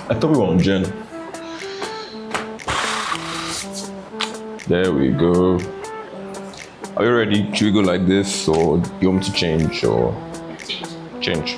I thought we were on Jen. There we go. Are you ready? Should we go like this, or do you want me to change, or change?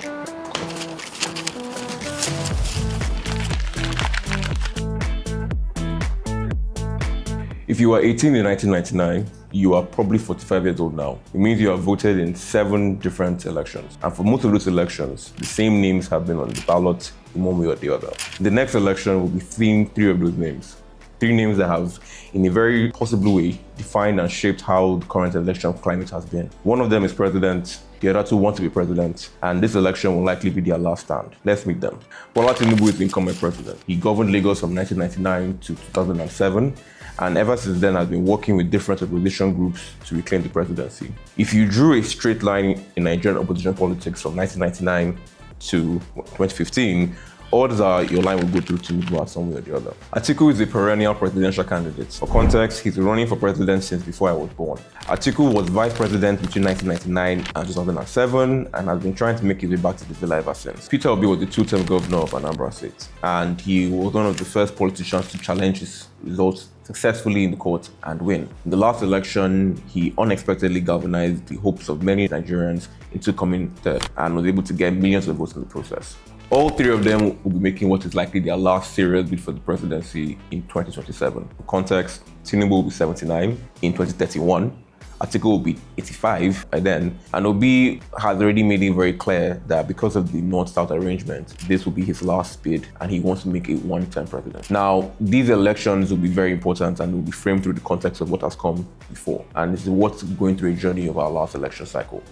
If you were 18 in 1999, you are probably 45 years old now. It means you have voted in 7 different elections. And for most of those elections, the same names have been on the ballot in one way or the other. The next election will be themed 3 of those names. 3 names that have, in a very possible way, defined and shaped how the current election climate has been. One of them is president, the other 2 want to be president, and this election will likely be their last stand. Let's meet them. Bola Tinubu is the incumbent president. He governed Lagos from 1999 to 2007, and ever since then has been working with different opposition groups to reclaim the presidency. If you drew a straight line in Nigerian opposition politics from 1999 to 2015, odds are your line will go through Tinubu at some way or the other. Atiku is a perennial presidential candidate. For context, he's been running for president since before I was born. Atiku was vice president between 1999 and 2007 and has been trying to make his way back to the villa ever since. Peter Obi was the 2-term governor of Anambra State, and he was one of the first politicians to challenge his results successfully in the court and win. In the last election, he unexpectedly galvanized the hopes of many Nigerians into coming third and was able to get millions of votes in the process. All 3 of them will be making what is likely their last serious bid for the presidency in 2027. For context, Tinubu will be 79 in 2031, Atiku will be 85 by then, and Obi has already made it very clear that because of the North-South arrangement, this will be his last bid and he wants to make a 1-term president. Now, these elections will be very important and will be framed through the context of what has come before, and this is what's going through a journey of our last election cycle.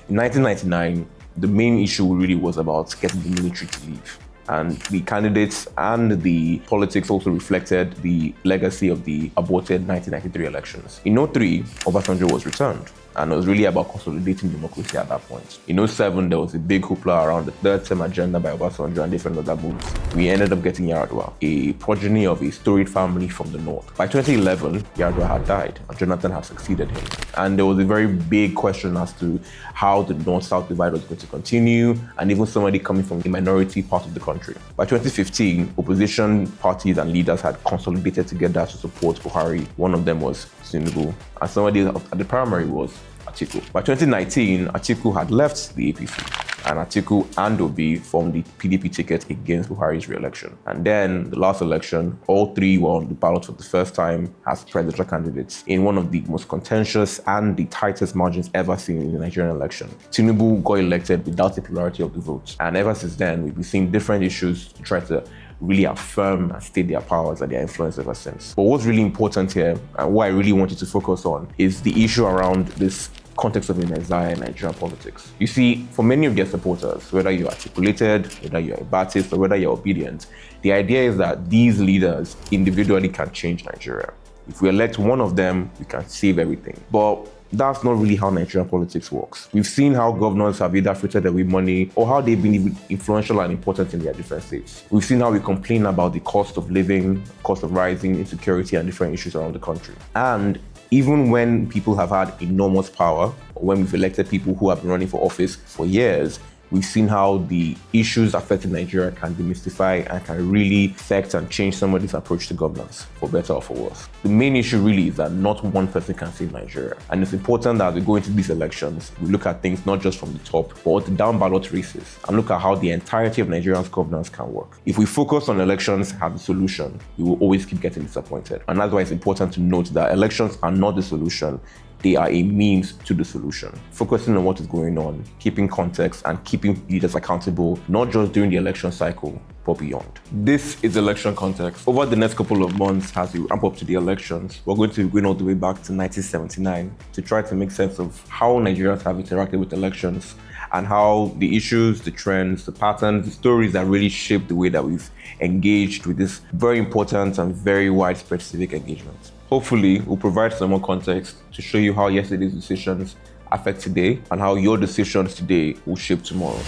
In 1999, the main issue really was about getting the military to leave. And the candidates and the politics also reflected the legacy of the aborted 1993 elections. In 2003, Obasanjo was returned, and it was really about consolidating democracy at that point. In 2007, there was a big hoopla around the 3rd-term agenda by Obasanjo and different other moves. We ended up getting Yar'Adua, a progeny of a storied family from the north. By 2011, Yar'Adua had died, and Jonathan had succeeded him. And there was a very big question as to how the North-South divide was going to continue, and even somebody coming from a minority part of the country. By 2015, opposition parties and leaders had consolidated together to support Buhari. One of them was Tinubu, and somebody at the primary was Atiku. By 2019, Atiku had left the APC, and Atiku and Obi formed the PDP ticket against Buhari's re-election. And then, the last election, all 3 were on the ballot for the first time as presidential candidates in one of the most contentious and the tightest margins ever seen in the Nigerian election. Tinubu got elected without the plurality of the votes, and ever since then, we've been seeing different issues to try to really affirm and state their powers and their influence ever since. But what's really important here, and what I really wanted to focus on, is the issue around this context of in Nigerian politics. You see, for many of their supporters, whether you're articulated, whether you're a Baptist, or whether you're obedient, the idea is that these leaders individually can change Nigeria. If we elect one of them, we can save everything. But that's not really how Nigerian politics works. We've seen how governors have either frittered away money or how they've been influential and important in their different states. We've seen how we complain about the cost of living, cost of rising, insecurity, and different issues around the country. And even when people have had enormous power, or when we've elected people who have been running for office for years, we've seen how the issues affecting Nigeria can demystify and can really affect and change somebody's approach to governance, for better or for worse. The main issue really is that not one person can save Nigeria. And it's important that as we go into these elections, we look at things not just from the top, but the down ballot races, and look at how the entirety of Nigeria's governance can work. If we focus on elections as the solution, we will always keep getting disappointed. And that's why it's important to note that elections are not the solution. They are a means to the solution. Focusing on what is going on, keeping context, and keeping leaders accountable, not just during the election cycle, but beyond. This is election context. Over the next couple of months, as we ramp up to the elections, we're going to be going all the way back to 1979 to try to make sense of how Nigerians have interacted with elections and how the issues, the trends, the patterns, the stories that really shape the way that we've engaged with this very important and very widespread civic engagement. Hopefully, we'll provide some more context to show you how yesterday's decisions affect today and how your decisions today will shape tomorrow.